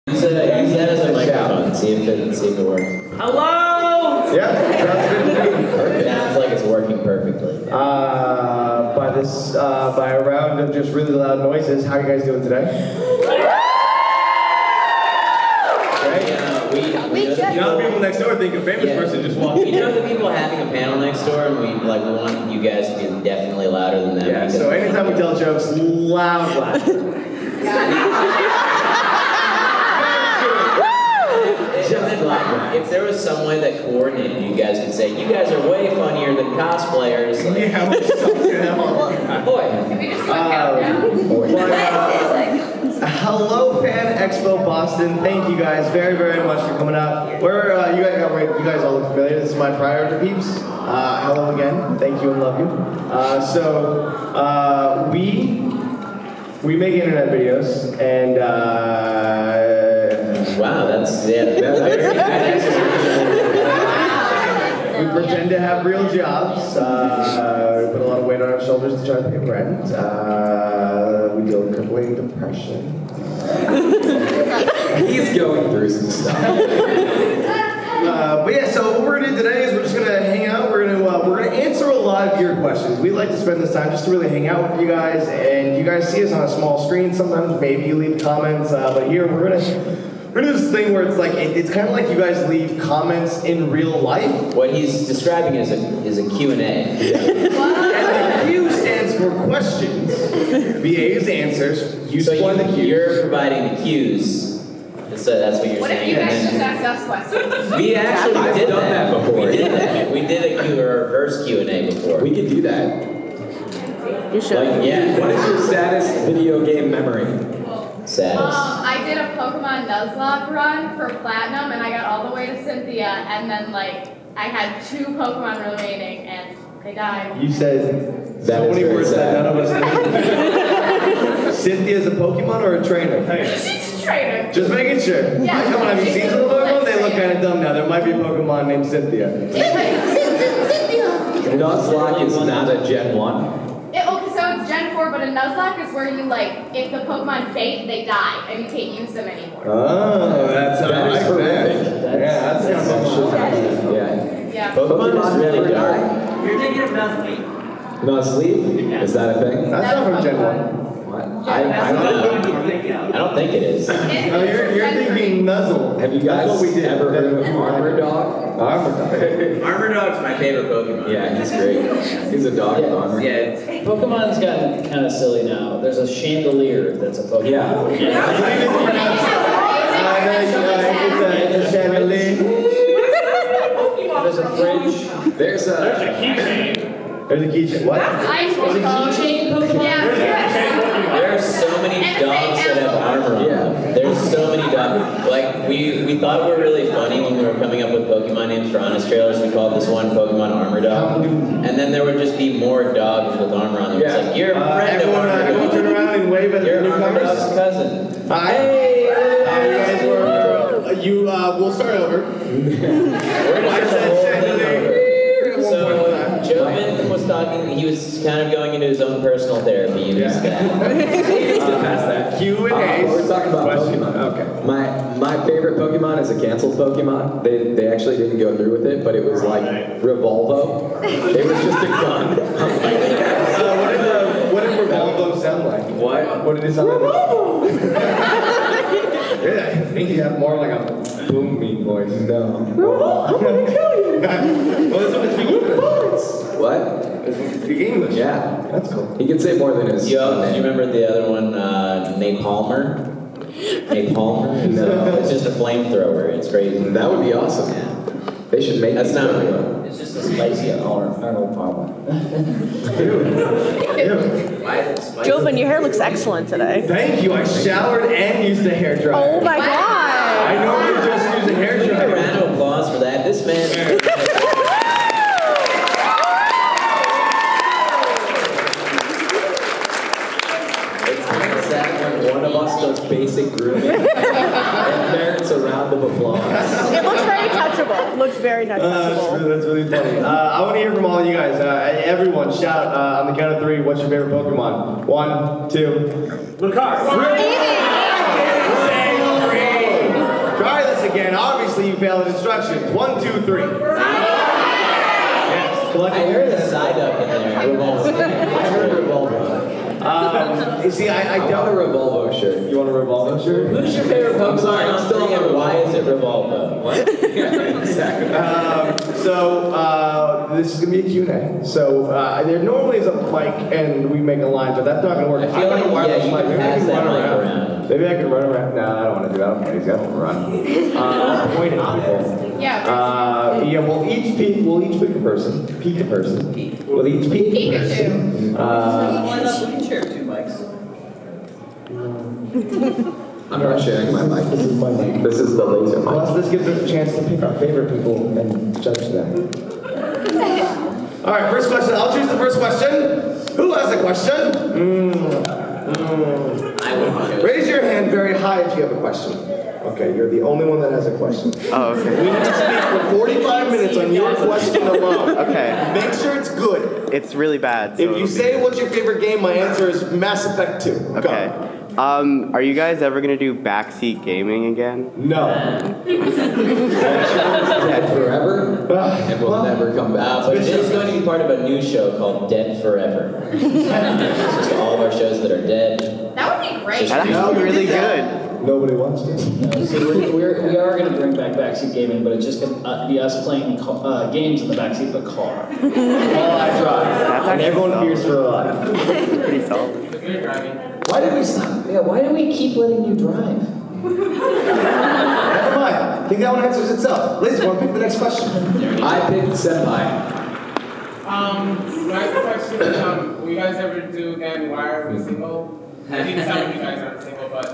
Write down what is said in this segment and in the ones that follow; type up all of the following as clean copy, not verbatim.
Use that as a microphone. See if it works. Hello! Yeah, sounds good to me. Perfect. Sounds like it's working perfectly. By a round of just really loud noises, how are you guys doing today? You know the people next door think a famous person just walked in. You know the people having a panel next door, and we want you guys to be definitely louder than them. Yeah, so anytime we tell jokes, loud laughter. If there was some way that coordinated, you guys could say, you guys are way funnier than cosplayers. Like, Yeah, we'll just talk to them. Hello, Fan Expo Boston. Thank you guys very, very much for coming out. You guys all look familiar. This is my prior peeps. Hello again. Thank you and love you. We make internet videos, and wow, that's we pretend to have real jobs. We put a lot of weight on our shoulders to try to pay rent. We deal with crippling depression. He's going through some stuff. But yeah, so what we're gonna do today is we're just gonna hang out. We're gonna answer a lot of your questions. We like to spend this time just to really hang out with you guys, and you guys see us on a small screen. Sometimes maybe you leave comments, but here we're gonna do this thing where it's like it's kind of like you guys leave comments in real life. what he's describing is a Q&A. And the Q stands for questions. VA is answers. You So supply the Q. you're providing the cues. So that's what you're What if saying. you guys and just then asked us questions? we actually did done that before. We did that. We did a reverse Q&A before. We could do that. You should. Like, yeah. What is your saddest video game memory? Saddest. I did a Pokemon Nuzlocke run for Platinum, and I got all the way to Cynthia, and then I had 2 Pokemon remaining, and they died. You said That so is many very words sad. that none of us knew. Cynthia's a Pokemon or a trainer? She's a trainer. Just making sure. Yeah. Come on, have you seen some of the Pokemon? They look kind of dumb now. There might be a Pokemon named Cynthia. Nuzlocke is not a Gen 1. So it's Gen 4, but a Nuzlocke is where you, if the Pokemon fade, they die, and you can't use them anymore. Oh, that's That is horrific. Yeah, that's Yeah. Yeah. Pokemon is really dark. You're thinking of Nuzleaf. Nuzleaf? Is that a thing? That's not from Gen 1. What? I don't think it is. No, you're thinking Nuzzle. Have you guys That's what we did. ever heard of Armor Dog? Armor Dog. Armor Dog's my favorite Pokemon. Yeah, he's great. He's a dog with armor. Yeah. Pokemon's gotten kind of silly now. There's a chandelier that's a Pokemon. Yeah. It's a chandelier. There's a fridge. There's a keychain. There's a keychain. What? There's a keychain Pokemon? Yeah. There are so many dogs that have armor on them. There's so many dogs. We thought we were really funny when we were coming up with Pokemon names for Honest Trailers. We called this one Pokemon Armor Dog. And then there would just be more dogs with armor on them. It's like, you're a friend of Armor Everyone Dog. turn around and wave at You're the Armor newcomers. Dog's cousin. Hi. You guys were, we'll start over. I said chandelier. So, Joven was talking, he was kind of going into his own personal therapy. You missed that. past that. Q&A. We're talking about Question. Pokemon. Okay. My favorite Pokemon is a canceled Pokemon. They actually didn't go through with it, but it was like Revolvo. It was just a gun. What did Revolvo sound like? What did it sound like? Yeah, I think you have more like a booming voice. No. I'm gonna kill you. Well, that's what it's speaking English. What? It's speaking English. Yeah. That's cool. He can say more than his You name. remember the other one, Napalmer? Napalmer? No, it's just a flamethrower. It's crazy. That would be awesome. Yeah. They should make That's these not Pokemon. real. It's just a spicy Arnold Palmer. Why is it spicy? Joven, your hair looks excellent today. Thank you. I showered and used a hairdryer. Oh my I god! normally just use a Give a hairdryer. round of applause for that. This man. It's kind of sad when one of us does basic grooming and merits a round of applause. It looks very touchable. Looks very touchable. That's really funny. I want to hear from all of you guys. Everyone, shout on the count of 3. What's your favorite Pokemon? 1, 2. Lucario. obviously you failed instructions. 1, 2, 3. Yes, I collective. heard a side up in there. Revolver. I heard Revolvo. You see, I I want a don't. Revolvo shirt. You want a Revolvo shirt? Who's your favorite Pokemon on three, and why is it Revolvo? What? This is gonna be a Q&A. So there normally is a mic and we make a line, but that's not gonna work. I feel like, yeah, you can pass that mic around. Maybe I can run around. No, I don't want to do that. I'm crazy. I don't want to run. Point at people. Yeah. Yeah, we'll each pick a person. We'll each pick a person. Why not? We can share 2 mics. I'm not sharing my mic. This is my mic. This is the laser mic. Plus, this gives us a chance to pick our favorite people and judge them. All right, first question. I'll choose the first question. Who has a question? I would. Raise your hand very high if you have a question. Okay, you're the only one that has a question. Oh, We okay. need to speak for 45 minutes on your question alone. Okay. Make sure it's good. It's really bad. so If you it'll be- say what's your favorite game, my answer is Mass Effect 2. Go. Okay. Are you guys ever gonna do backseat gaming again? No. Dead forever, and we'll never come back. But it is going to be part of a new show called Dead Forever. It's just all of our shows that are dead. That would be great. That No, actually we really did that. good. Nobody wants to. So we are going to bring back backseat gaming, but it's just going to be us playing games in the backseat of a car. All I drive. That's And actually everyone solid. fears for their life. Pretty solid. Why did we stop? Yeah, why do we keep letting you drive? Never mind. I think that one answers itself. Liz, want to pick the next question? I picked Senpai. My question is, will you guys ever do again Why Are We Single? I think some of you guys aren't single, but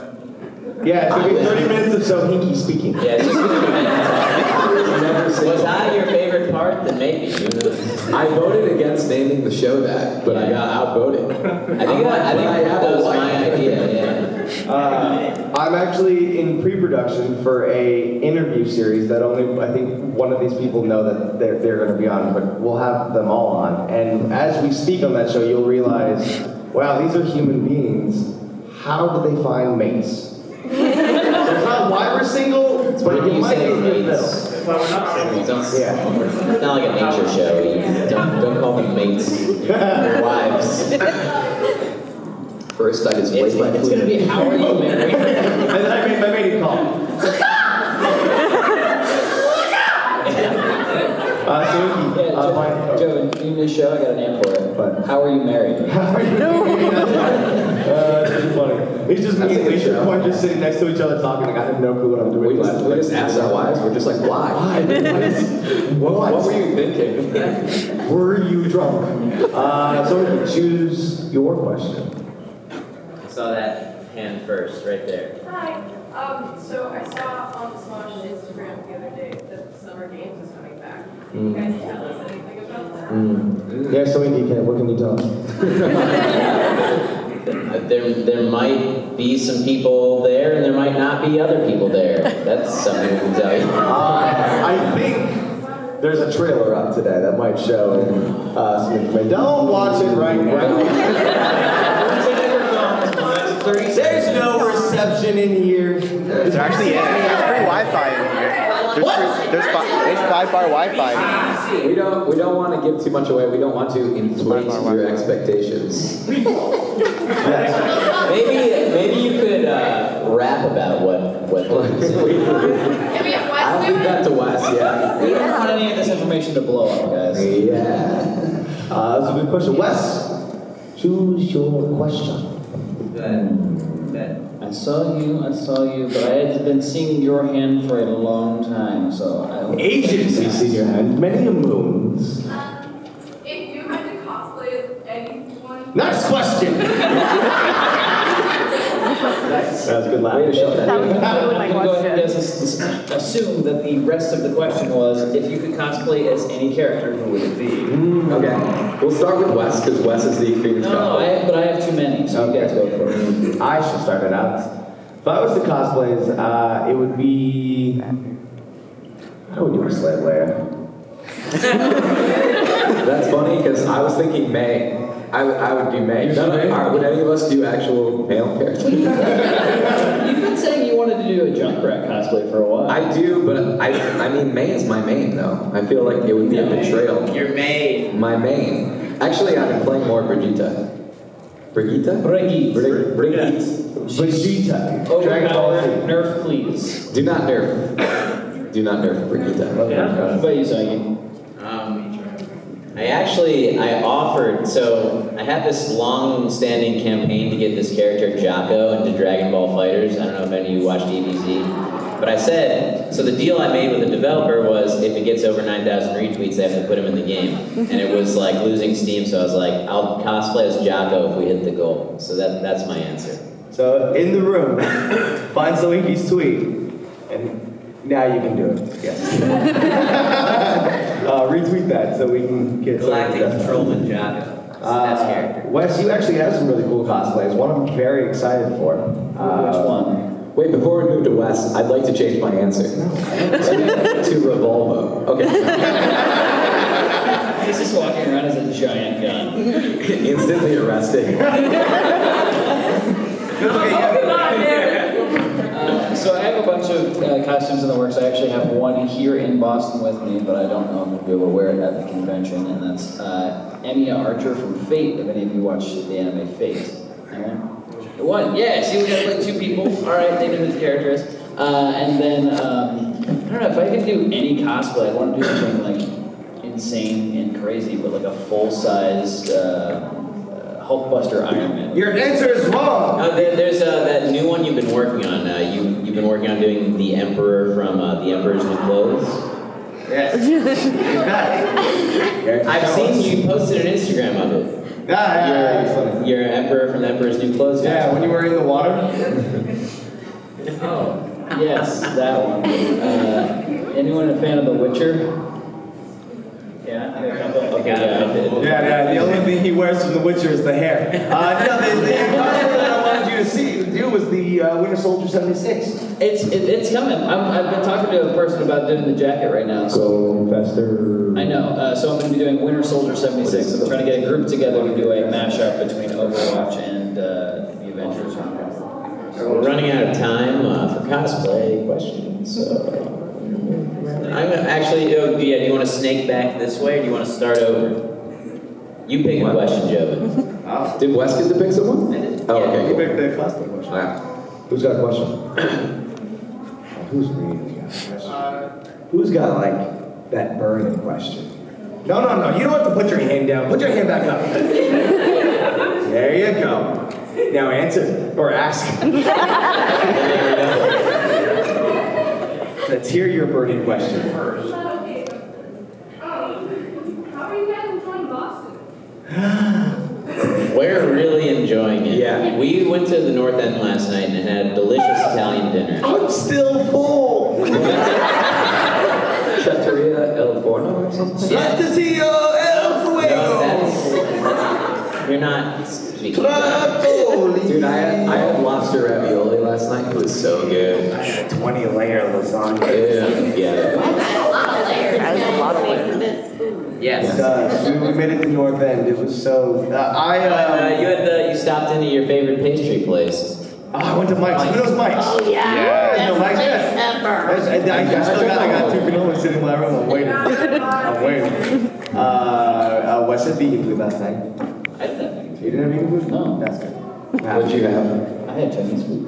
Yeah, it's going to be 30 minutes of Sohinki speaking. Yeah, it's just gonna be Was that your favorite part? Then maybe. Who knows? I voted against naming the show that, but I got outvoted. I think that was my idea. Yeah. I'm actually in pre-production for a interview series that only I think one of these people know that they're going to be on, but we'll have them all on. And as we speak on that show, you'll realize, wow, these are human beings. How do they find mates? So it's not why we're single, but When it you might say be in the mates, middle. Yeah. it's not like a nature show. You don't call them mates or wives. First, I just wait my It's going to be how are you married? I made it call. Joe, in your show, I got a name for it. What? How are you married? That's pretty funny. It's just me and Alicia Coin just sitting next to each other talking. Like I have no clue what I'm doing. We just asked our wives. We're just like, why? What were you thinking? Were you drunk? So choose your question. I saw that hand first, right there. Hi. So I saw on Smosh Instagram the other day that Summer Games is coming back. Can you guys tell us anything about that? Yeah, so what can you tell us? There might be some people there, and there might not be other people there. That's something we can tell you. I think there's a trailer up today that might show some information. Don't watch it right now. There's no reception in here. There actually is. There's free Wi-Fi in here. There's 5-bar Wi-Fi. We don't want to give too much away. We don't want to inflate your expectations. Maybe you could rap about what Can we have Wes I'll do leave that it? to Wes, yeah. We don't want any of this information to blow up, guys. Yeah. That's a good question. Wes, choose your question. I saw you, but I had been seeing your hand for a long time, so I don't... Agency senior hand, many a moons. If you had to cosplay as anyone, Next question. That was a good laugh. Way to shut That that was literally my I'm going to go ahead and question. assume that the rest of the question was, if you could cosplay as any character, who would it be? Okay. We'll start with Wes, because Wes is the experienced No, but I have too many, so you guys go first. I should start it out. If I was to cosplay, it would be. I would do a slave Leia. That's funny, because I was thinking May. I would do May. Would any of us do actual male characters? You've been saying you want wanted to do a Junkrat cosplay for a while. I do, but I mean, May is my main though. I feel like it would be a betrayal. Your main. My main. Actually, I've been playing more Brigitte. Brigitte? Brigitte. Vegeta. Overpowered. Nerf, please. Do not nerf. Do not nerf Brigitte. What about you, Sohinki? I offered, so I had this long-standing campaign to get this character Jocko into Dragon Ball Fighters. I don't know if any of you watched DBZ. But I said, so the deal I made with the developer was if it gets over 9,000 retweets, they have to put him in the game. And it was like losing steam, so I was like, I'll cosplay as Jocko if we hit the goal. So that's my answer. So in the room, find Sohinki's tweet, and now you can do it. Yes. Retweet that so we can get Galactic Patrolman Jocko. That's character. Wes, you actually have some really cool cosplays. One I'm very excited for. Which one? Wait, before we move to West, I'd like to change my answer to Revolvo. Okay. He's just walking around as a giant gun. Instantly arrested. So I have a bunch of costumes in the works. I actually have one here in Boston with me, but I don't know if I'll be able to wear it at the convention. And that's Emiya Archer from Fate, if any of you watch the anime Fate. Anyone? One, yeah, see we got like two people. Alright, they know who the character is. And then, I don't know, if I could do any cosplay, I want to do something like insane and crazy, but like a full-size Hulkbuster Iron Man. Your answer is wrong! There's that new one you've been working on. You've been working on doing the Emperor from The Emperor's New Clothes. Yes. I've seen you posted an Instagram of it. Yeah. Your Emperor from The Emperor's New Clothes. Yeah, when you were in the water. Oh, yes, that one. Anyone a fan of The Witcher? Yeah, okay, Yeah, the only thing he wears from The Witcher is the hair. The cosplay that I wanted you to do was the Winter Soldier 76. It's coming. I've been talking to a person about doing the jacket right now. So Fester. I know. So I'm going to be doing Winter Soldier 76. I'm trying to get a group together to do a mashup between Overwatch and the Avengers. We're running out of time for cosplay questions. So I'm actually. Do you want to snake back this way, or do you want to start over? You pick a question, Joven. Did Wes get to pick someone? I did. Oh, okay. You picked the cosplay question. Yeah. Who's got a question? Who's really got a question? Who's got like that burning question? No. You don't have to put your hand down. Put your hand back up. There you go. Now answer or ask. Let's hear your burning question first. Okay. How are you guys enjoying Boston? We're really enjoying it. Yeah. We went to the North End last night and had a delicious Italian dinner. I'm still full. Trattoria El Forno or something? Trattoria El Fuego. You're not speaking. Dude, I had lobster ravioli last night. It was so good. 20-layer lasagna. Yeah. That's a lot of layers. That is a lot of layers. Yes. We made it to North End. It was so. You stopped into your favorite pastry place. I went to Mike's. Who knows Mike's? Oh yeah. No, Mike's. Best Yes. ever. I got 2 cannolis sitting in my room. I'm waiting. What's the vegan food last night? I didn't have any. You didn't have vegan food? No. That's good. What'd you have? I had Chinese food.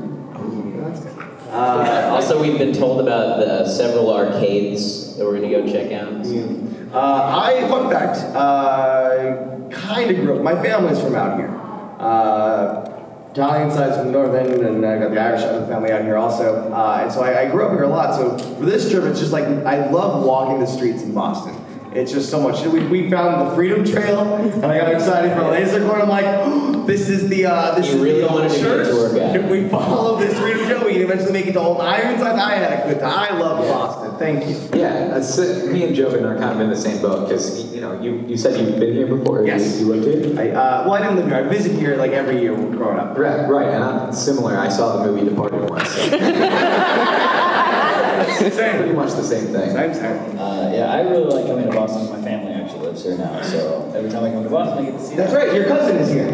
That's good. Also, we've been told about the several arcades that we're going to go check out. Fun fact, kind of grew up. My family's from out here. Italian side's from North End, and I got the Irish side of the family out here also. And so I grew up here a lot. So for this trip, it's just like I love walking the streets in Boston. It's just so much. We found the Freedom Trail, and I got excited for LASERCORN. I'm like, oh, this is the really wanted to be a tour guide. If we follow this Freedom Trail, we can eventually make it to Old Ironside. I had a good time. I love Boston. Thank you. Yeah, me and Joven are kind of in the same boat because you said you've been here before. Yes. You lived here. I didn't live here. I visit here like every year growing up. Right, and I'm similar. I saw the movie Departed once. So. Pretty much the same thing. Same. Yeah, I really like coming to Boston. My family actually lives here now, so every time I come to Boston, I get to see That's them. right. Your cousin is here.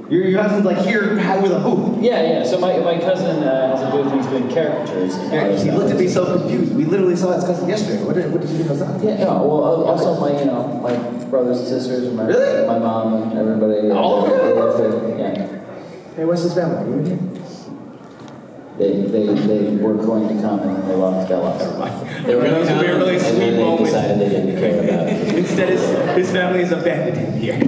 Your husband's like here with a booth. Yeah. So my cousin has a booth. He's doing caricatures. He looked at me so confused. We literally saw his cousin yesterday. What did you think was that? Yeah, no. Well, also my brothers and sisters, my mom, and everybody. Yeah. Hey, what's his family? They were going to come and they lost. They were going to come, really and sweet then they moment. decided they didn't care about it. Instead, his family has abandoned him here.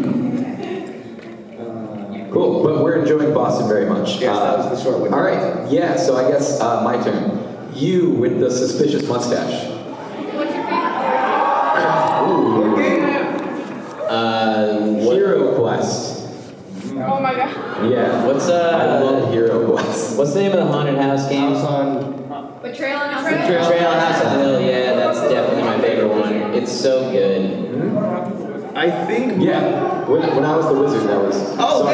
Cool, but we're enjoying Boston very much. Yes, that was the short window. All right, yeah, so I guess my turn. You with the suspicious mustache. What's your favorite? Hero Quest. Oh my god. Yeah, I love Hero Quest. What's the name of the haunted house game? House on... Betrayal on House on Betrayal House on the Hill. Yeah, that's definitely my favorite one. It's so good. I think... Yeah, when I was the wizard, that was... Oh,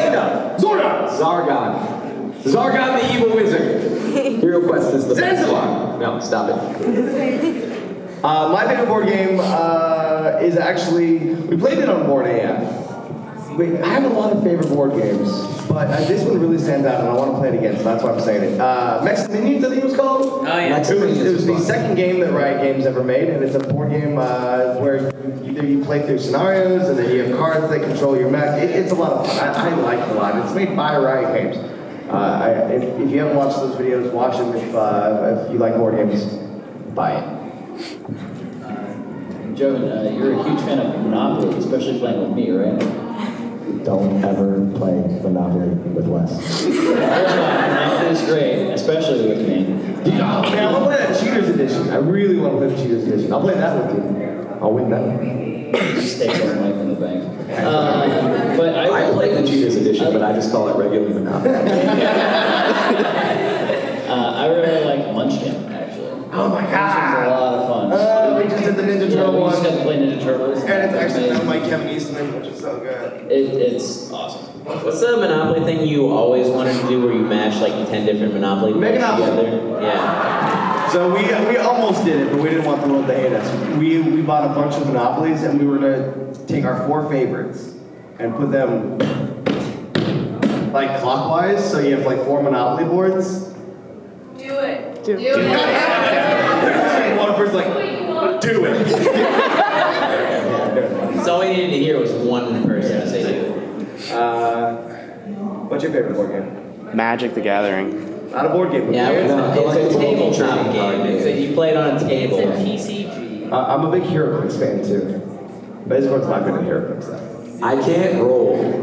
Zargon. Zargon the evil wizard. Hero Quest is the best Zanzibar. one. No, stop it. My favorite board game is actually... We played it on Board AF. I have a lot of favorite board games, but this one really stands out, and I want to play it again, so that's why I'm saying it. Mexican Minions, I think it was called? Oh, yeah. It was the second game that Riot Games ever made, and it's a board game where you play through scenarios, and then you have cards that control your mech. It's a lot of fun. I like it a lot. It's made by Riot Games. If you haven't watched those videos, watch them. If you like board games, buy it. Joven, you're a huge fan of Monopoly, especially playing with me, right? Don't ever play Monopoly with Wes. Monopoly is great, especially with me. Man, I want to play that Cheaters Edition. I really want to play the Cheaters Edition. I'll play that with you. I'll win that one. Stay on life in the bank. But I play the Cheaters Edition, but I just call it regular Monopoly. I really like Munchkin, actually. Oh my Munchkin's a lot of fun. We just did the Ninja Turtle We one. just got to play Ninja Turtles. And it's actually done by Kevin Eastman, which is so good. It's awesome. What's the Monopoly thing you always wanted to do where you mash like 10 different Monopoly Mega boards Monopoly. together? Yeah. So we almost did it, but we didn't want the world to hate us. We bought a bunch of Monopolies, and we were gonna take our 4 favorites and put them like clockwise, so you have like 4 Monopoly boards. Do it. Do it. One person's like, do it. So all we needed to hear was one person say do. What's your favorite board game? Magic the Gathering. Not a board game. But Yeah, it's a tabletop game. You play it on a table. It's a TCG. I'm a big HeroClix fan too. LASERCORN's not good at HeroClix though. I can't roll.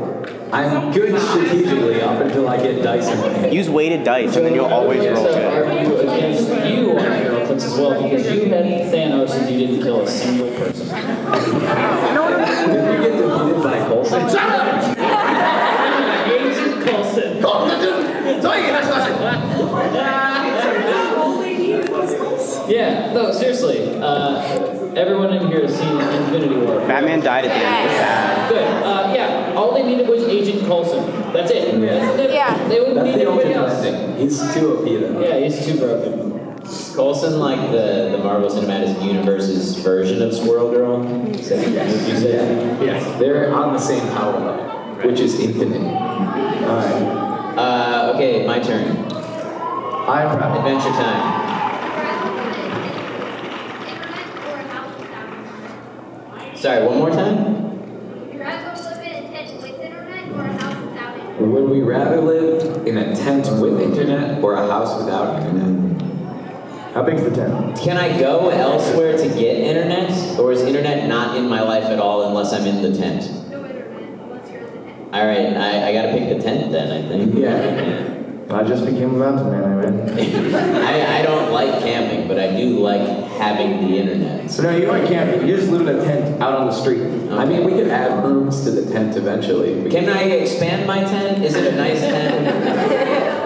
I'm good strategically up until I get dice in my hand. Use weighted dice, and then you'll always roll So good. argue against you on HeroClix as well, because you had Thanos and you didn't kill a single person. Did you get defeated by Coulson? Shut up! Agent Coulson. Yeah, no, seriously. Everyone in here has seen Infinity War. Batman died at the end. Good. Yeah, all they needed was Agent Coulson. That's it. Yeah. They wouldn't That's need the anybody ultimate else. ending. He's too OP though. Yeah, he's too broken. Coulson like the Marvel Cinematic Universe's version of Squirrel Girl? Would you say? Yes, they're on the same power level, which is infinite. Alright. Okay, my turn. I am proud. Adventure time. Sorry, one more time? Would we rather live in a tent with internet or a house without internet? How big's the tent? Can I go elsewhere to get internet? Or is internet not in my life at all unless I'm in the tent? Alright, I gotta pick the tent then, I think. Yeah. I just became a mountain man, I don't like camping, but I do like having the internet. So no, you aren't camping. You just live in a tent out on the street. I mean, we could add rooms to the tent eventually. Can I expand my tent? Is it a nice tent?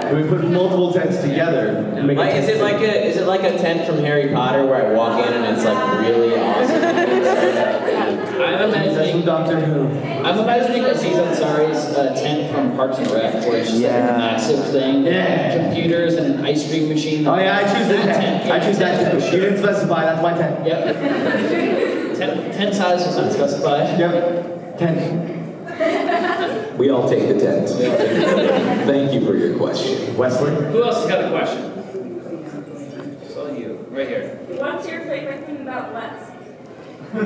And we put multiple tents together and make a tent. Is it like a tent from Harry Potter where I walk in and it's like really awesome? I'm imagining Doctor Who. I'm imagining Aziz Ansari's tent from Parks and Rec, where it's just like a massive thing, computers and an ice cream machine. Oh yeah, I choose the tent. I choose that too. You didn't specify, that's my tent. Yep. Tent size was not specified. Yep. Tent. We all take the tent. Thank you for your question. Wesley? Who else has got a question? So you, right here. What's your favorite thing about Wes? I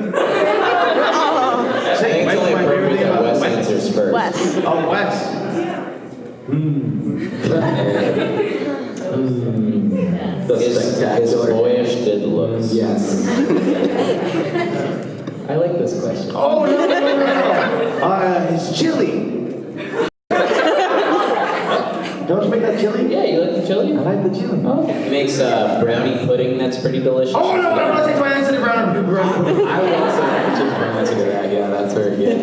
think it's only appropriate that Wes answers first. Wes. Oh, Wes. The His spectacular. boyish good looks. Yes. I like this question. Oh, no. His chili. Don't you make that chili? Yeah, you like the chili? I like the chili. Oh, okay. He makes brownie pudding that's pretty delicious. Oh, no, I want to take my answer to brown. I would also change my answer to that. Yeah, that's very good.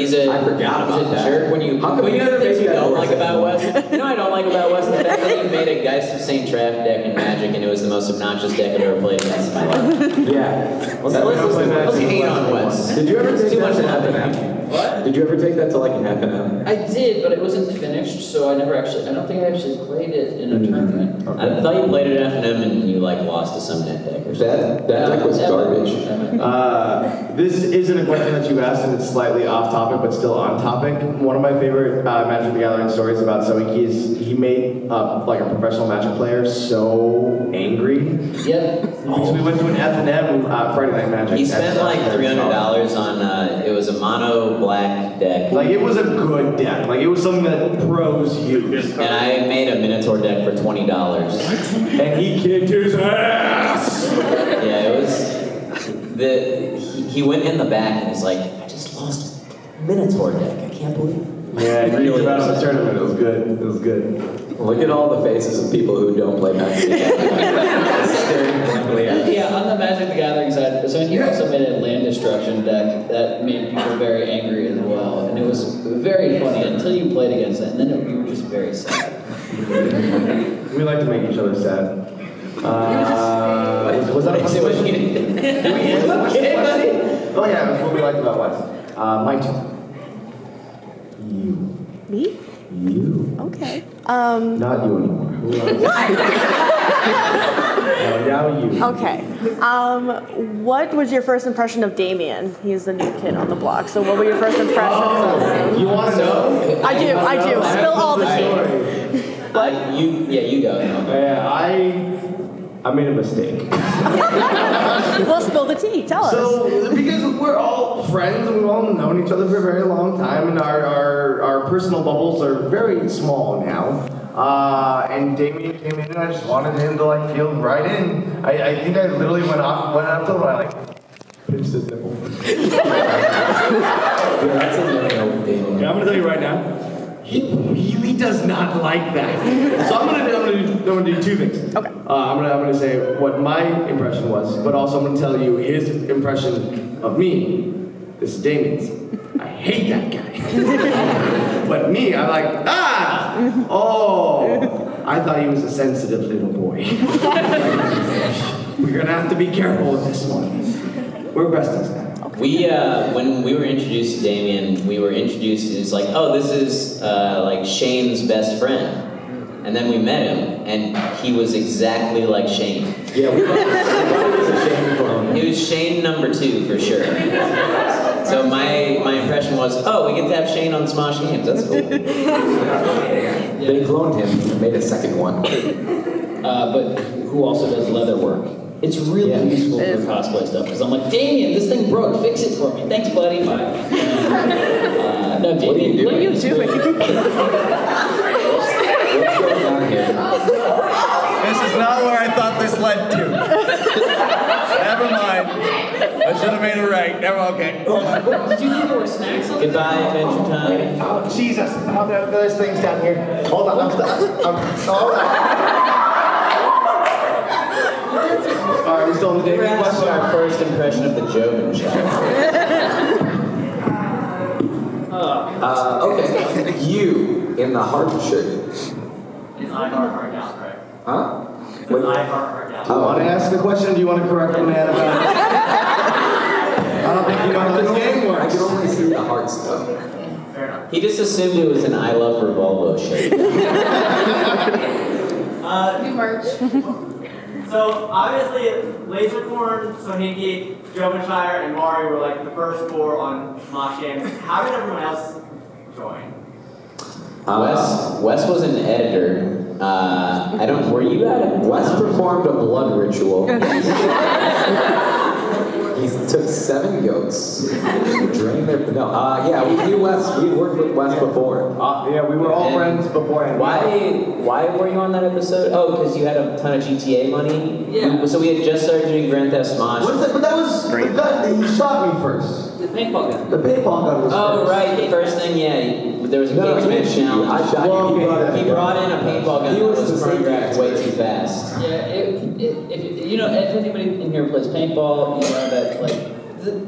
I forgot about that. Jerk when you. How come But you know you the things you never don't made like that about Wes? You know I don't like about Wes? The fact that you made a Geist of St. Traff deck in Magic and it was the most obnoxious deck I've ever played against in my life. Yeah. Let's hate on Wes. Did you ever take Too that much to happening. What? Did you ever take that to like an F&M? I did, but it wasn't finished, so I don't think I actually played it in a tournament. I thought you played it at F&M and you like lost to some net deck or something. That deck was garbage. This isn't a question that you asked, and it's slightly off topic, but still on topic. One of my favorite Magic the Gathering stories about SOHINKI is he made like a professional Magic player so angry. Yep. Because we went to an F&M Friday Night Magic. He spent like $300 on, it was a mono black deck. Like, it was a good deck. Like, it was something that pros use. And I made a Minotaur deck for $20. And he kicked his ass! Yeah, it was, he went in the back and he's like, I just lost a Minotaur deck, I can't believe it. Yeah, he really about the tournament. It was good. It was good. Look at all the faces of people who don't play Magic. Staring blankly at me. Yeah, on the Magic the Gathering side, so he also made a land destruction deck that made people very angry as well, and it was very funny until you played against it, and then you were just very sad. We like to make each other sad. Was that a Say what you did. Oh yeah, that's what we liked about Wes. My turn. You. Me? You. Okay. Not you anymore. Now you. Okay. What was your first impression of Damien? He's the new kid on the block. So what were your first impressions of him? You want to know? I do. Spill all the tea. You go. Yeah, I made a mistake. Well, spill the tea. Tell us. So, because we're all friends and we've all known each other for a very long time, and our personal bubbles are very small now. And Damien came in, and I just wanted him to like feel right in. I think I literally went up to him and I like pinched his nipple. That's a no-no, Damien. I'm gonna tell you right now, he really does not like that. So I'm gonna do two things. Okay. I'm gonna say what my impression was, but also I'm gonna tell you his impression of me. This is Damien's. I hate that guy. But me, I'm like, I thought he was a sensitive little boy. We're gonna have to be careful with this one. We're besties now. When we were introduced to Damien, we were introduced to, it's like, oh, this is like Shane's best friend. And then we met him, and he was exactly like Shane. Yeah, we thought he was a Shane clone. He was Shane #2 for sure. So my impression was, oh, we get to have Shane on Smosh games. That's cool. They cloned him and made a second one. But who also does leather work. It's really useful for cosplay stuff, because I'm like, Damien, this thing broke, fix it for me. Thanks, buddy, bye. No, Damien, What are you doing? What's going on here? This is not where I thought this led to. Never mind. I should have made it right. Never okay. Did you think there were snacks on Goodbye, Adventure Time. Oh, Jesus. Oh, there's things down here. Hold on. Hold on. Alright, we're still in the We're Damien asking question. our first impression of the JOVENSHIRE. Okay. You in the heart shirt. Is Ivar down, correct? Huh? Is Ivar down? Do you want to ask a question or do you want to correct the man about it? I don't think you know how this game I works. can only see the heart stuff. Fair enough. He just assumed it was an I Love Revolvo shirt. New merch. So obviously, LASERCORN, SOHINKI, JOVENSHIRE, and Mari were like the first 4 on Smosh games. How did everyone else join? Wes was an editor. I don't. Were you at it? Wes performed a blood ritual. He took 7 goats, drained their. No, yeah, we knew Wes. We worked with Wes before. Yeah, we were all friends beforehand. Why were you on that episode? Oh, because you had a ton of GTA money. Yeah. So we had just started doing Grand Theft Smosh. But that was the gun. He shot me first. The paintball gun. The paintball gun was Oh first. right, the first thing, yeah. There was a No, cage he match didn't shoot you. challenge. I shot you. He brought in a paintball gun He that was was the safety choreographed way expert. too fast. Yeah, if anybody in here plays paintball, you know that like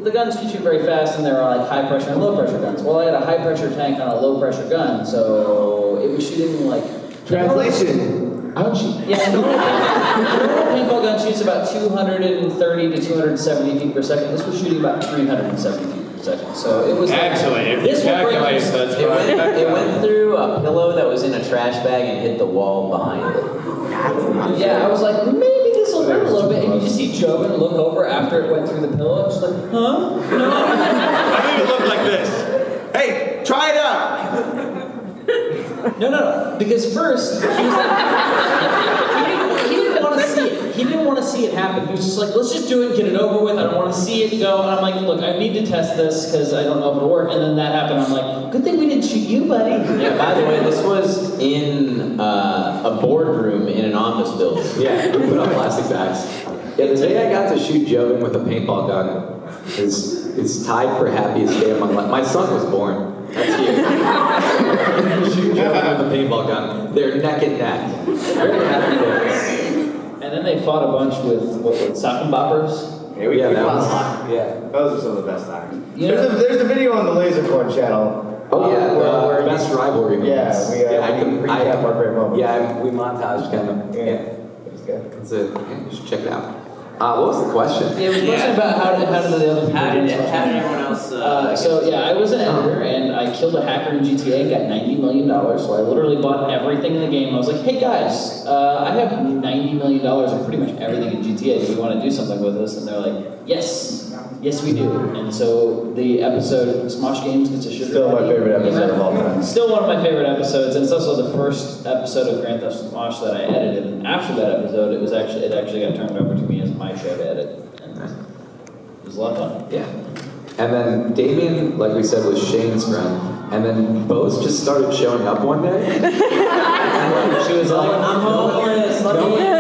the guns can shoot very fast, and there are like high pressure and low pressure guns. Well, I had a high pressure tank on a low pressure gun, so it was shooting like Translation. I don't shoot. Yeah, normal paintball gun shoots about 230 to 270 feet per second. This was shooting about 370 feet per second. So it was Actually, if this you will break calculate your- that's It went through a pillow that was in a trash bag and hit the wall behind it. Yeah, I was like, maybe this will hurt a little bit, and you just see Joven look over after it went through the pillow, and just like, huh? No. I think it looked like this. Hey, try it out. No, because first, he was like, he didn't want to see it. He didn't want to see it happen. He was just like, let's just do it, get it over with. I don't want to see it go. And I'm like, look, I need to test this because I don't know if it'll work. And then that happened. I'm like, good thing we didn't shoot you, buddy. Yeah, by the way, this was in a boardroom in an office building. Yeah, we put on plastic bags. Yeah, the day I got to shoot Joven with a paintball gun is tied for happiest day of my life. My son was born. That's huge. Shoot Joven with a paintball gun. They're neck and neck. Very happy days. And then they fought a bunch with sock and boppers. Yeah, that was. Yeah, those are some of the best times. You There's a video on the LASERCORN channel. Oh yeah, where best rivalry moments. Yeah, we recap our great moments. Yeah, we montage kind of. Yeah, it's good. That's it. Yeah, you should check it out. What was the question? It was a question about how did the other people How do did this? everyone else? So yeah, I was an editor and I killed a hacker in GTA and got $90 million. So I literally bought everything in the game. I was like, hey guys, I have $90 million of pretty much everything in GTA. Do you want to do something with this? And they're like, yes, we do. And so the episode Smosh Games gets a sugar. Still my favorite episode of all time. Still one of my favorite episodes, and it's also the first episode of Grand Theft Smosh that I edited. And after that episode, it actually got turned over to me as my show to edit. And it was a lot of fun. Yeah. And then Damien, like we said, was Shane's friend. And then Bose just started showing up one day. She was like, I'm homeless. Let me in.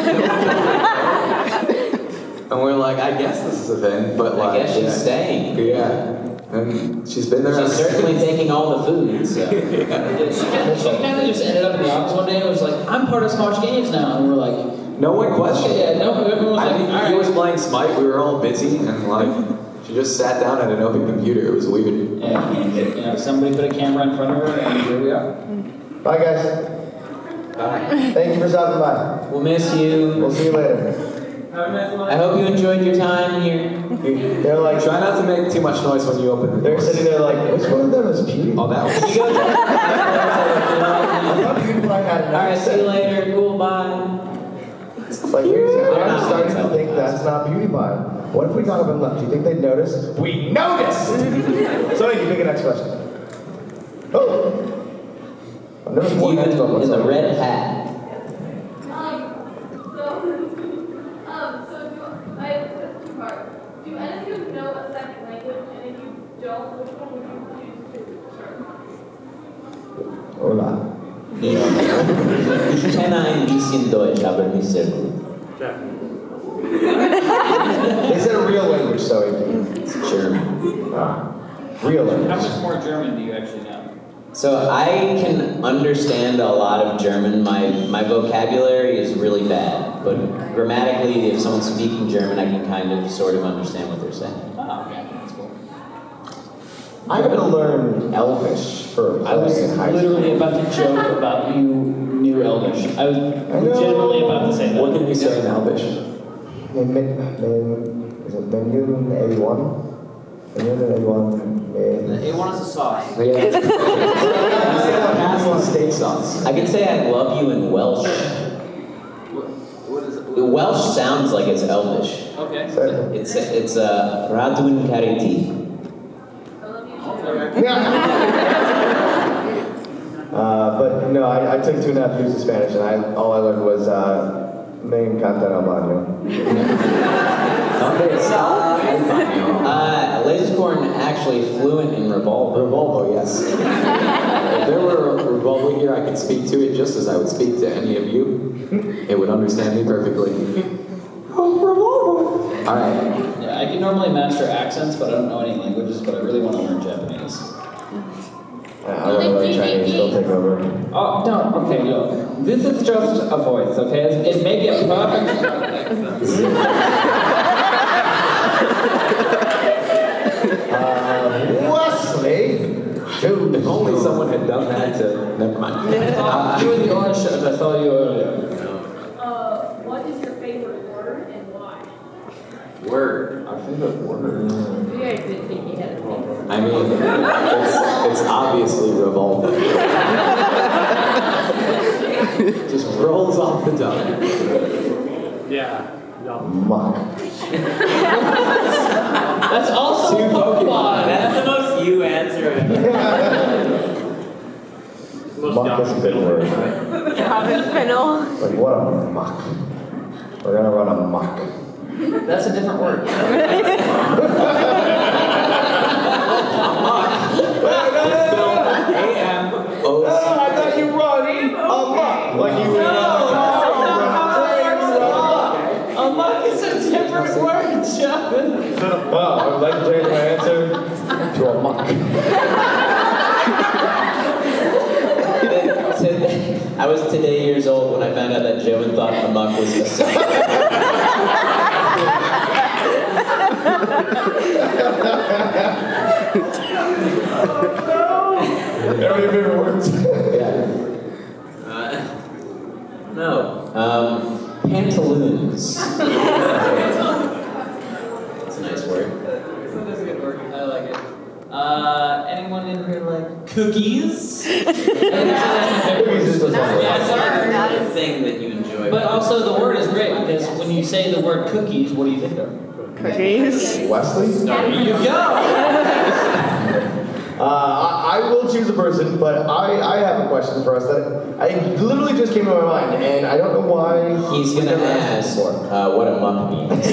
And we're like, I guess this is a thing, but like, I guess she's staying. Yeah. And she's been there. She's certainly taking all the food. So. She kind of just ended up in the office one day and was like, I'm part of Smosh Games now. And we're like, no one questioned. yeah, no, everyone was I like, think all right. he was playing Smite. We were all busy, and like, she just sat down at an open computer. It was weird. And somebody put a camera in front of her, and here we are. Bye, guys. Bye. Thank you for stopping by. We'll miss you. We'll see you later. I hope you enjoyed your time here. They're like, Try not to make too much noise when you open the they're door. sitting there like, which one of them is Pewdie? Oh, that was. You go to Alright, Alright, see you later. Cool, bye. It's like, I'm starting to think that's not PewDiePie. What if we got up and left? Do you think they'd notice? We noticed! So you pick a next question. Oh! I've never seen one next one. In the red hat. Do any of you know a second language, and if you don't, which one would you choose to learn? Hola. Ich kenne ein bisschen Deutsch, aber nicht sehr gut. They said a real language, so It's German. real How language. much more German do you actually know? So I can understand a lot of German. My vocabulary is really bad, but grammatically, if someone's speaking German, I can kind of sort of understand what they're saying. Oh, okay, that's cool. I'm gonna learn Elvish for I was in high literally about to joke about you knew Elvish. I was legitimately about to say that. What can you say in Albish? Is it Minion 81? Minion 81. They want us a sauce. Yeah. Pass on steak sauce. I can say I love you in Welsh. What is it? Welsh sounds like it's Elvish. Okay. It's Radwin Kariti. But no, I took 2.5 years of Spanish, and all I learned was me encanta el baño. LASERCORN actually fluent in Revolvo. Revolvo, yes. If there were a Revolvo here, I could speak to it just as I would speak to any of you. It would understand me perfectly. Oh, Revolvo! Alright. Yeah, I can normally master accents, but I don't know any languages, but I really want to learn Japanese. I really like Chinese, they'll take over. Oh, no, okay, look. This is just a voice, okay? It may be a perfect... Wesley! Dude, if only someone had done that to... Never mind. You were the orange shirt I saw you earlier. What is your favorite word and why? Word. Our favorite word. You guys didn't think you had a favorite. I mean, it's obviously Revolvo. Just rolls off the tongue. Yeah. Muck. That's also Pokemon. That's the most you answer. Muck is a good word. Robin Fennel. Like, what a muck. We're gonna run a muck. That's a different word. I thought you run a muck. Like you were A muck is a different word, John. Wow, I would like to change my answer to a muck. I was today years old when I found out that Joven thought amok was a song. Every favorite words. No. Pantaloons. That's a nice word. That's a good word. I like it. Anyone in here like cookies? Another thing that you enjoy. But also the word is great because when you say the word cookies, what do you think of? Cookies. Wesley? There you go! I will choose a person, but I have a question for us that I literally just came to my mind, and I don't know why. He's gonna ask what a muck means.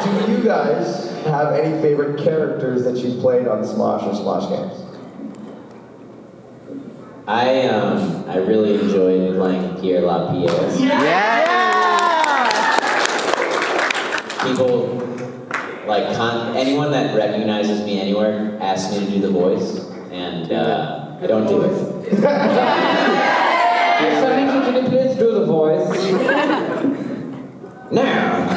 Do you guys have any favorite characters that you've played on Smosh or Smosh games? I really enjoyed playing Pierre LaPierre. People anyone that recognizes me anywhere asks me to do the voice, and I don't do it. Sohinki, can you please do the voice? Now.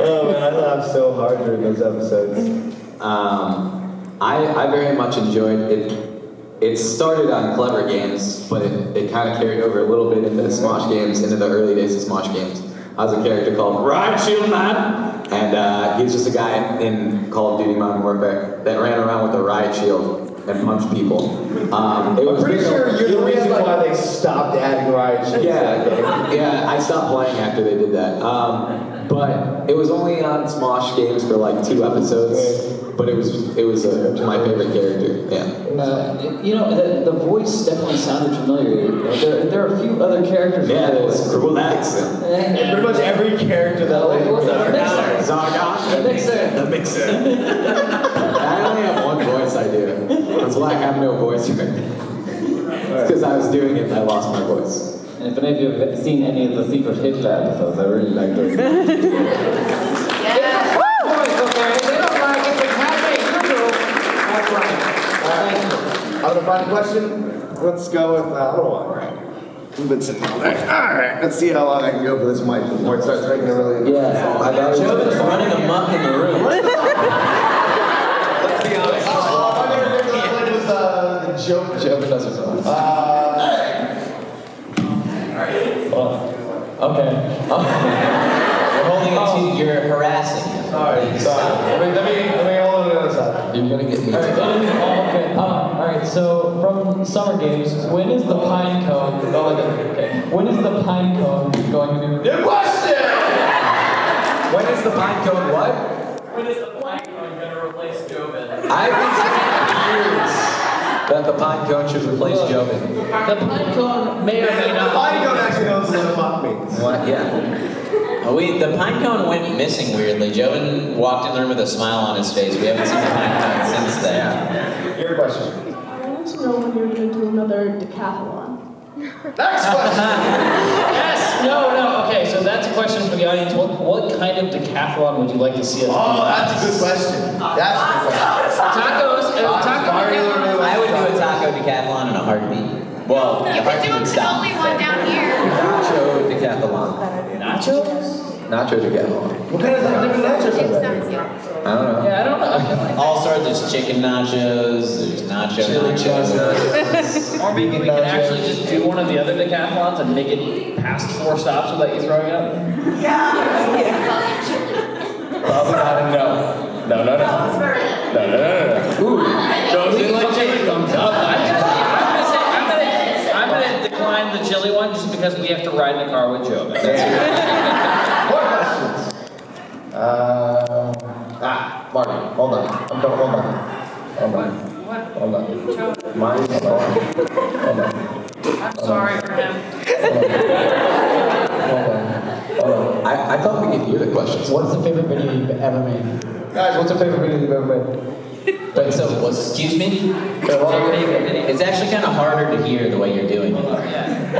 Oh man, I laughed so hard during those episodes. I very much enjoyed it. It started on Clever Games, but it kind of carried over a little bit into the Smosh games, into the early days of Smosh games. I was a character called Riot Shield Man, and he was just a guy in Call of Duty Modern Warfare that ran around with a riot shield and punched people. I'm pretty sure you're the reason why they stopped adding riot shields. Yeah, I stopped playing after they did that. But it was only on Smosh games for like 2 episodes. But it was my favorite character. Yeah. The voice definitely sounded familiar. There are a few other characters. Yeah, there's cool accent. Pretty much every character that The Mixer. I only have one voice I do. That's why I have no voice right now. It's because I was doing it and I lost my voice. And if any of you have seen any of the Secret Hitler episodes, I really like those. Out of the final question, let's go with, we've been sitting all day. Alright, let's see how long I can go for this mic before it starts making a really... Yeah, I thought Joven's running amok in the room. Let's be honest. My favorite character that I played was the Joven. Joven doesn't know. Okay. We're holding it to you're harassing him. Sorry. Let me hold on to the other side. You're gonna get me. Okay. Alright, right, so from Summer Games, when is the pine cone? When is the pine cone going to be? Good question! When is the pine cone what? When is the pine cone going to replace Joven? I've been saying for years that the pine cone should replace Joven. The pine cone may or may not. The pine cone actually knows what a mock means. What? Yeah. The pine cone went missing weirdly. Joven walked in the room with a smile on his face. We haven't seen the pine cone since then. Your question. I want to know when you're going to do another decathlon. Next question! Yes! No. Okay, so that's a question for the audience. What kind of decathlon would you like to see us do? Oh, that's a good question. That's a good question. Tacos. I would do a taco decathlon in a heartbeat. Well, You could do a cannoli one down here. Nacho decathlon. Nachos? Nacho decathlon. What kind of different nachos are there? I don't know. Yeah, I don't know. All sorts. There's chicken nachos. There's nachos. Or maybe we can actually just do one of the other decathlons and make it past 4 stops without you throwing up. Probably not a no. No. Ooh, don't you like chili thumbs up? I'm gonna decline the chili one just because we have to ride in the car with Joe. More questions. Marty, hold on. Hold on. Mine, hold on. I'm sorry for him. Hold on. I thought we could hear the questions. What's the favorite video you've ever made? Guys, what's your favorite video you've ever made? Wait, so, excuse me? It's actually kind of harder to hear the way you're doing it.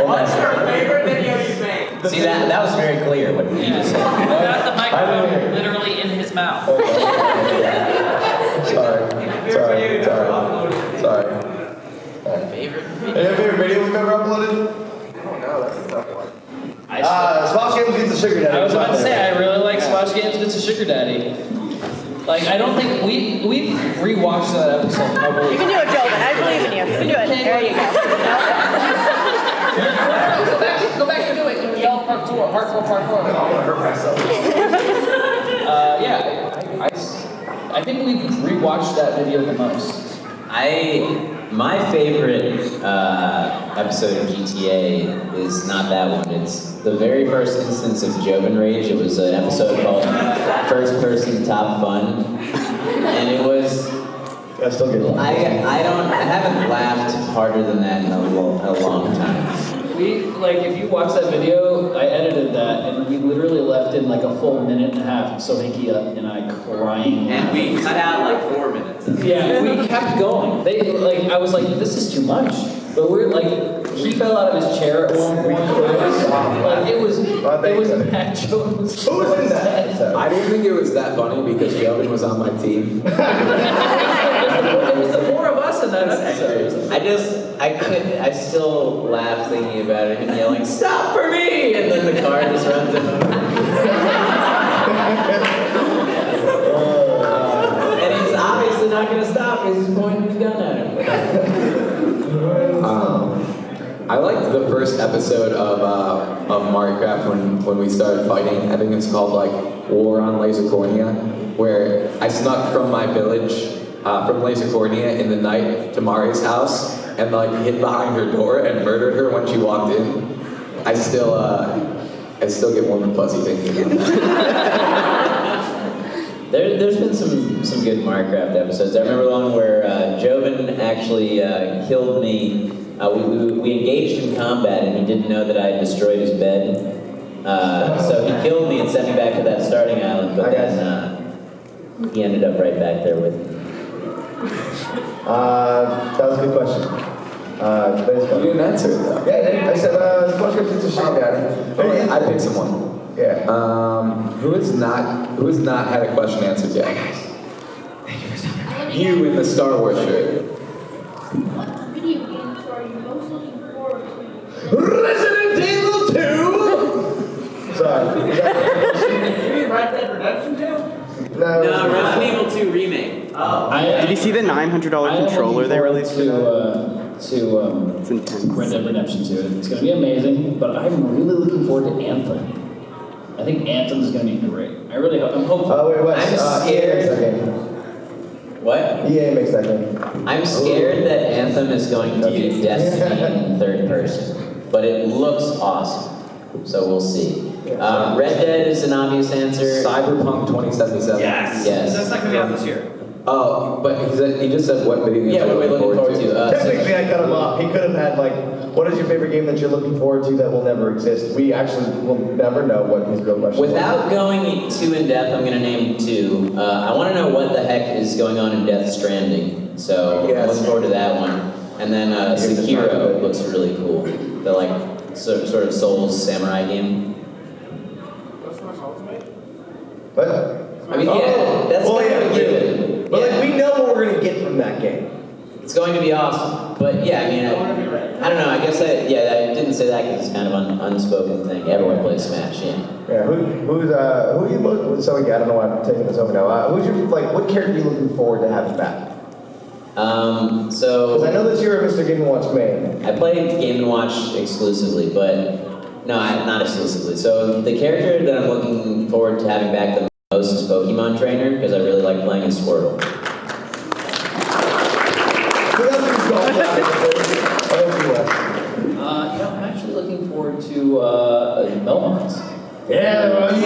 What's your favorite video you've made? See, that was very clear what he just said. Got the microphone literally in his mouth. Sorry. Any favorite video we've ever uploaded? Oh no, that's a tough one. Smosh Games Gets a Sugar Daddy. I was about to say, I really like Smosh Games Gets a Sugar Daddy. Like, I don't think we've rewatched that episode probably. You can do it, Joven. I believe in you. You can do it. There you go. Go back and do it. Y'all part 4. I want to hurt myself. I think we've rewatched that video the most. My favorite episode of GTA is not that one. It's the very first instance of Joven Rage. It was an episode called First Person Top Fun, and it was. I still get I haven't laughed harder than that in a long time. If you watch that video, I edited that, and we literally left in like a full minute and a half of SOHINKI and I crying. And we cut out like 4 minutes. Yeah, we kept going. I was like, this is too much. But we're like, he fell out of his chair at one point. It was Matt Jones. Who was in that? I didn't think it was that funny because Joven was on my team. It was the 4 of us in that episode. I still laugh thinking about it, him yelling, "Stop for me!" And then the car just runs him over. And he's obviously not going to stop because he's pointing his gun at him. I liked the first episode of Minecraft when we started fighting. I think it's called like War on LASERCORN, where I snuck from my village from LASERCORN in the night to Mari's house and like hid behind her door and murdered her when she walked in. I still get warm and fuzzy thinking about that. There's been some good Minecraft episodes. I remember one where Joven actually killed me. We engaged in combat and he didn't know that I had destroyed his bed. So he killed me and sent me back to that starting island, but then he ended up right back there with me. That was a good question. Today's one. You didn't answer it though. Yeah, I said, Smosh Games Gets a Sugar Daddy. I picked someone. Yeah. Who has not had a question answered yet? You in the Star Wars shirt. What video games are you most looking forward to? Resident Evil 2! Sorry. You mean Red Dead Redemption 2? No, Resident Evil 2 remake. Oh. Did you see the $900 controller they released to Red Dead Redemption 2. It's going to be amazing, but I'm really looking forward to Anthem. I think Anthem is going to be great. I'm hopeful. wait, what? I'm EA scared. makes that game. What? EA makes that game. I'm scared that Anthem is going to be Destiny in third person, but it looks awesome. So we'll see. Red Dead is an obvious answer. Cyberpunk 2077. Yes. Yes. That's not gonna be out this year. Oh, but he just said what video games Yeah, what are we looking forward to? Technically, I cut him off. He could have had like, what is your favorite game that you're looking forward to that will never exist? We actually will never know what his real question was. Without going too in depth, I'm gonna name two. I want to know what the heck is going on in Death Stranding. So I'm looking forward to that one. And then Sekiro looks really cool. The like sort of Souls samurai game. What's my ultimate? What? I mean, yeah, that's kind of a given. But like, we know what we're gonna get from that game. It's going to be awesome. But yeah, I mean, I don't know. I guess I didn't say that because it's kind of an unspoken thing. Everyone plays Smash, yeah. Yeah. Who are you most? So again, I don't know why I'm taking this over now. Who's your what character are you looking forward to having back? So. Because I know this year Mr. Game & Watch main. I played Game & Watch exclusively, but no, not exclusively. So the character that I'm looking forward to having back the most is Pokemon Trainer, because I really like playing as Squirtle. I'm actually looking forward to Belmonts. Yeah, It's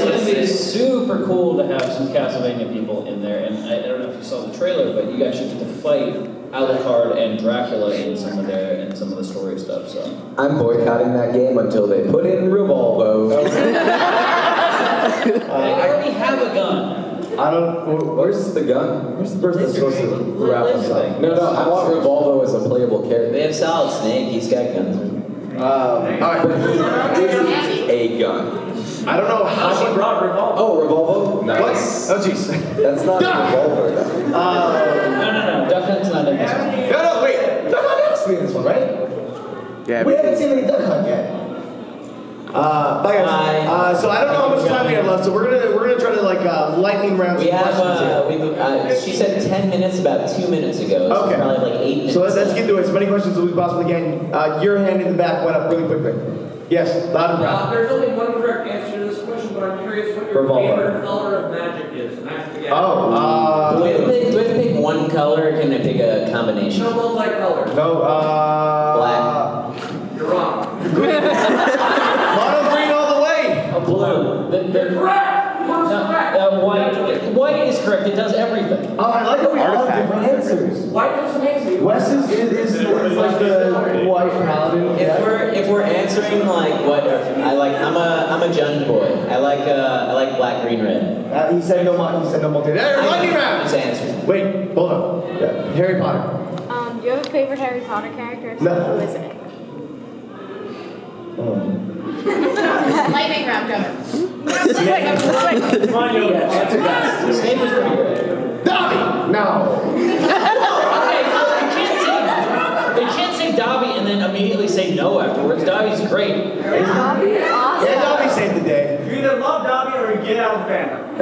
going to be super cool to have some Castlevania people in there, and I don't know if you saw the trailer, but you guys should get to fight Alucard and Dracula in some of the story stuff. So I'm boycotting that game until they put in Revolvo. they already have a gun. I don't. Where's the gun? Where's the person that's supposed to wrap us up? No, I want Revolvo as a playable character. They have Solid Snake. He's got guns. Alright. But he isn't a gun. I don't know how She brought Revolver. Oh, Revolvo? Nice. What? Oh jeez. That's not a revolver. No. Duck Hunt's not in this one. No, wait. Duck Hunt has to be in this one, right? Yeah. We haven't seen any Duck Hunt yet. Bye guys. So I don't know how much time we have left, so we're gonna try to like lightning round some questions here. She said 10 minutes about 2 minutes ago. So Okay. probably like 8 minutes. So let's get through it. As many questions as we possibly can. Your hand in the back went up really quickly. Yes, loud and proud. There's only one correct answer to this question, but I'm curious what your Revolver. favorite color of magic is. Magic again. Do I have to pick one color, or can I pick a combination? No multicolor. No, Black. You're wrong. mono green all the way. Blue. You're correct. Blue's correct. White is correct. It does everything. Oh, I like how we all have different answers. White does amazing. Wes is like the white paladin. If we're answering like what I like, I'm a judge boy. I like black, green, red. He said no multi. There, lightning round. Just answer. Wait, hold on. Yeah, Harry Potter. Do you have a favorite Harry Potter character? No. Who is it? Lightning round, Joe. Answer fast. Snape is pretty good. Dobby. No. Okay, so they can't say Dobby and then immediately say no afterwards. Dobby's great. Dobby is awesome. Yeah, Dobby saved the day. You either love Dobby or you get out of the fandom.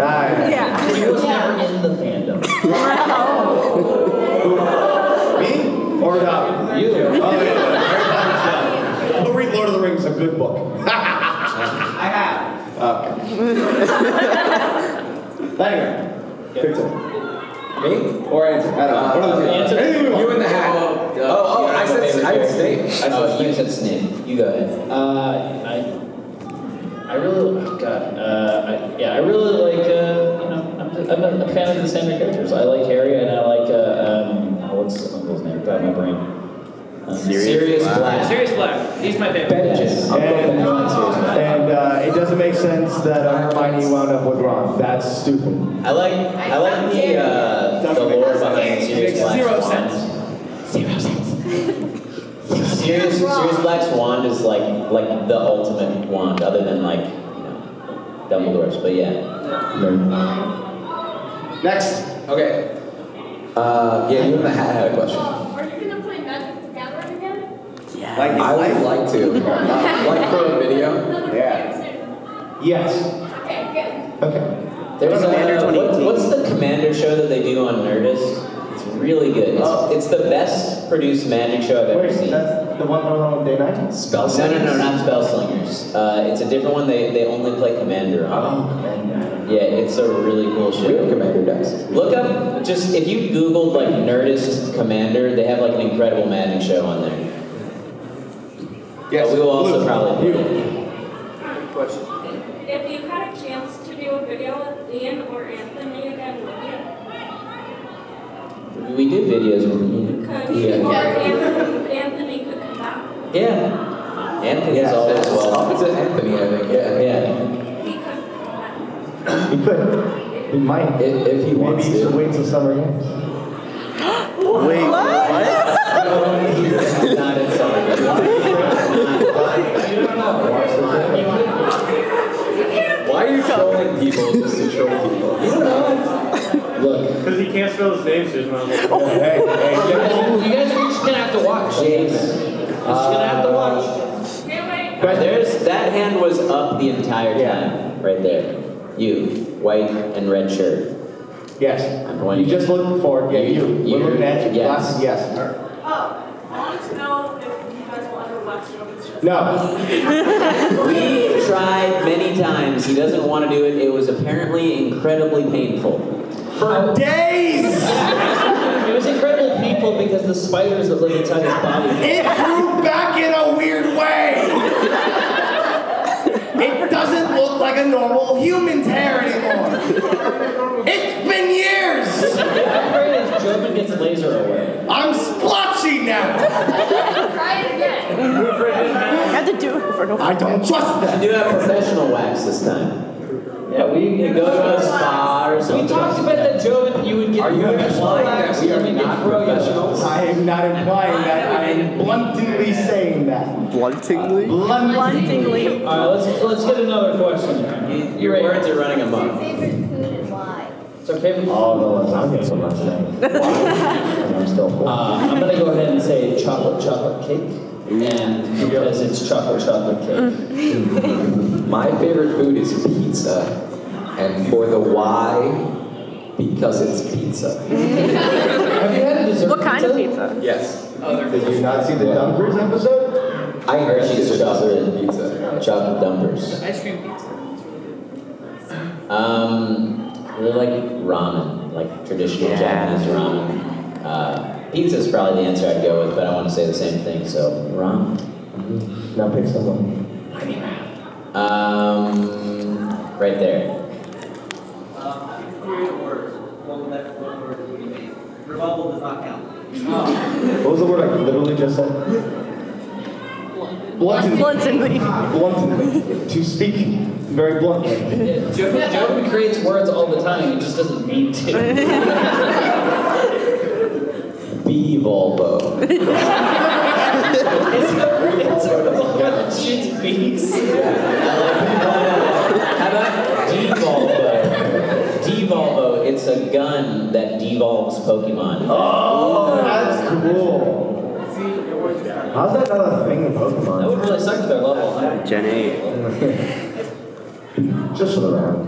Yeah. He was never in the fandom. Me or Dobby? You. Oh, yeah. Harry Potter's Dobby. Go read Lord of the Rings, a good book. I have. Okay. Lightning round. Pick two. Me or answer? I don't know. What are the two? Answer. Anything we want. You in the hat. I said Snape. Oh, you said Snape. You go ahead. I really, I really like, I'm a fan of the standard characters. I like Harry and I like, what's Uncle's name? God, my brain. Sirius Black. Sirius Black. He's my favorite. Benjen. And it doesn't make sense that Hermione wound up with Ron. That's stupid. I like the lore behind Sirius Black's Zero wand. sense. Sirius Black's wand is like the ultimate wand, other than like Dumbledore's. But yeah. Next. Okay. Yeah, you in the hat had a question. Are you gonna play Magic the Gathering again? Like I would like to. Like for a video. Yeah. Yes. Okay, good. Okay. There's Commander 2018. what's the Commander show that they do on Nerdist? It's really good. It's the best produced magic show I've ever Wait, seen. that's the one going on day 9? No, not Spellslingers. It's a different one. They only play Commander on. Oh, man. Yeah, it's a really cool show. We have Commander decks. Look up, just if you Googled like Nerdist Commander, they have like an incredible Madden show on there. Yes. We will also probably play it. Question. If you had a chance to do a video with Ian or Anthony again, would you? We did videos with Could Yeah. or Anthony could come back. Yeah. Anthony's always well. Opposite Anthony, I think. Yeah. Yeah. He could come back. He could. He might. If he wants Maybe he should to. wait till summer games. Wait, what? He's not in summer. Why are you trolling people just to troll people? You don't know. Look. Because he can't spell his name, so he's not Hey, You guys are just gonna have to watch. James. Just gonna have to watch. There's that hand was up the entire time, right there. You, white and red shirt. Yes. I'm pointing. You just look forward. Yeah, you. You. We're looking at you. Yes. Glasses, yes. I wanted to know if you guys will ever watch JOVENSHIRE. No. We tried many times. He doesn't want to do it. It was apparently incredibly painful. For days! It was incredibly painful because the spiders that live inside his body. It grew back in a weird way! It doesn't look like a normal human's hair anymore! It's been years! I'm afraid as Joven gets laser away. I'm splotchy now! Try it again. I had to do it for no I don't trust We them! do have professional wax this time. Yeah, we You go to a spa or We something. talked about that, Joven. You would get Are you professional implying wax that we are and then not get pro professionals? I am not implying that. I am bluntly saying that. Bluntingly? Bluntingly. All right, let's get another question here. Your words are running amok. Favorite food and why? It's our favorite. Oh, the lasagna so much. I'm still full. I'm gonna go ahead and say chocolate cake, and because it's chocolate cake. My favorite food is pizza. And for the why, because it's pizza. Have you had a dessert? What kind of pizza? Yes. Did you not see the Dumpers episode? I heard she's a chocolate pizza. Chocolate dumpers. Ice cream pizza. Really like ramen, like traditional Japanese ramen. Pizza is probably the answer I'd go with, but I want to say the same thing, so ramen. Now pick someone. Right there. Rebuttal does not count. What was the word I literally just said? Bluntly. Bluntly. To speak very bluntly. Joven creates words all the time. He just doesn't mean to. Bee Volvo. It's a robot that shoots bees. How about Devolvo? Devolvo, it's a gun that devolves Pokemon. Oh, that's cool. How's that not a thing in That Pokemon? would really suck if they're level 100. Gen 8. Just for the round.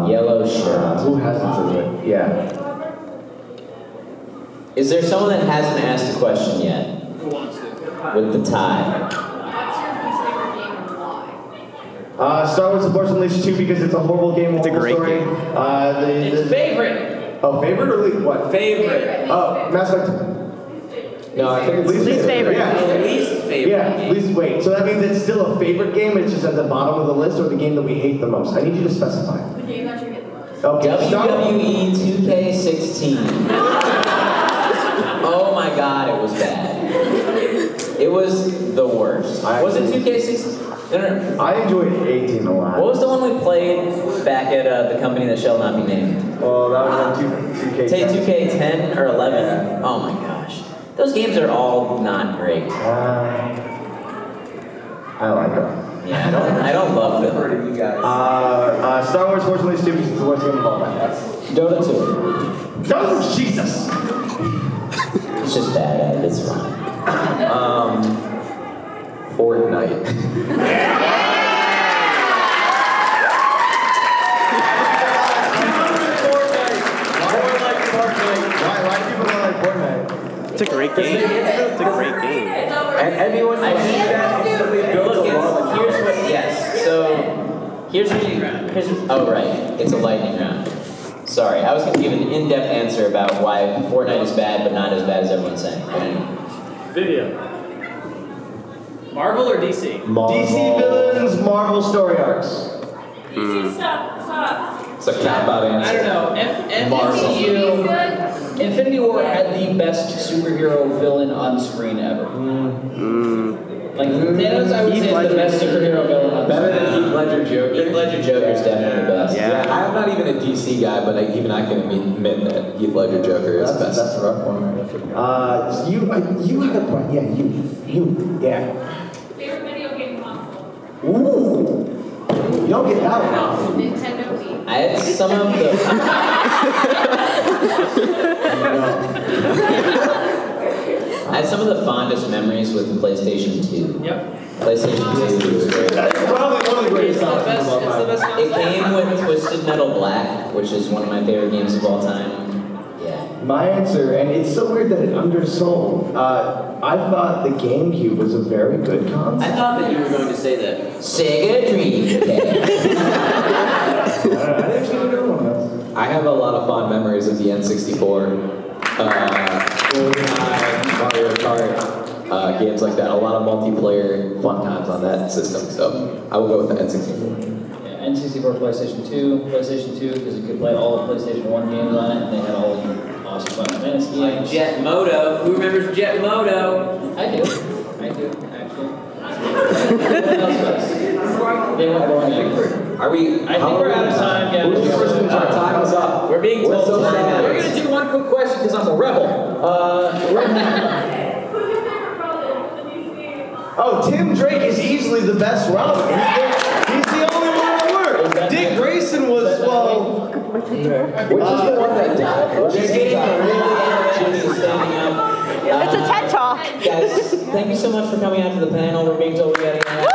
Yellow shirt. Who hasn't said it? Yeah. Is there someone that hasn't asked a question yet? Who wants to? With the tie. What's your least favorite game and why? Star Wars: The Force Unleashed 2 because it's a horrible game. It's a great story. game. It's favorite. Oh, favorite or least what? Favorite. Oh, Mass Effect. No, I think it's Least favorite. Yeah. Least favorite. Yeah, least wait. So that means it's still a favorite game. It's just at the bottom of the list, or the game that we hate the most. I need you to specify. The game that you get the most. Okay. WWE 2K16. Oh my god, it was bad. It was the worst. Was it 2K16? No. I enjoyed 18 a lot. What was the one we played back at the company that shall not be named? Oh, that was on 2K. Say 2K10 or 11? Oh my gosh. Those games are all not great. I like them. Yeah, I don't love them. Star Wars: Force Unleashed 2 because it's the worst game of all time. Dota 2. Oh, Jesus! It's just bad. It's fine. Fortnite. Why do people not like Fortnite? It's a great game. It's a great game. And anyone who sees that instantly builds a wall. Here's what, yes. So, Here's oh right, it's a lightning round. Sorry, I was going to give an in-depth answer about why Fortnite is bad, but not as bad as everyone's saying. Video. Marvel or DC? DC villains, Marvel story arcs. DC stuff. It's a cop-out answer. I don't know. MCU, Infinity War had the best superhero villain on screen ever. Like Thanos, I would say, is the best superhero villain on Better screen. than Heath Ledger Joker. Heath Ledger Joker is definitely the best. Yeah. I'm not even a DC guy, but even I can admit that Heath Ledger Joker is best. That's a rough one. You had a point. Yeah, you, yeah. Favorite video game console? Ooh. You don't get that one. Nintendo Wii. I had some of the. I had some of the fondest memories with the PlayStation 2. Yep. PlayStation 2 was great. That's probably one of the greatest It's the songs best. of all It's the time. best. It came with Twisted Metal Black, which is one of my favorite games of all time. Yeah. My answer, and it's so weird that it undersold. I thought the GameCube was a very good console. I thought that you were going to say that Sega Dreamcast. I actually don't know one. I have a lot of fond memories of the N64, Mario Kart, games like that. A lot of multiplayer fun times on that system. So I will go with the N64. Yeah, N64, PlayStation 2, PlayStation 2, because you could play all the PlayStation 1 games on it, and they had all the awesome Final Fantasy games. Jet Moto. Who remembers Jet Moto? I do, actually. What else does? They weren't going anywhere. Are we? I think we're out of time, guys. Our time is up. We're being told so time sad? We're gonna do one quick question because I'm a rebel. Who's your favorite Robin for the DC? Oh, Tim Drake is easily the best Robin. He's the only one that worked. Dick Grayson was, well... Which is the one that died? She's getting a really energy standing up. It's a TED Talk. Guys, thank you so much for coming out to the panel. We're being told we gotta get out.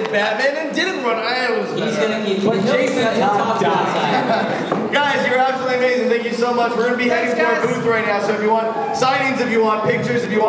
Batman and didn't run. He's gonna keep. But Jason talked outside. Guys, you're absolutely amazing. Thank you so much. We're gonna be heading to our booth right now. So if you want signings, if you want pictures, if you want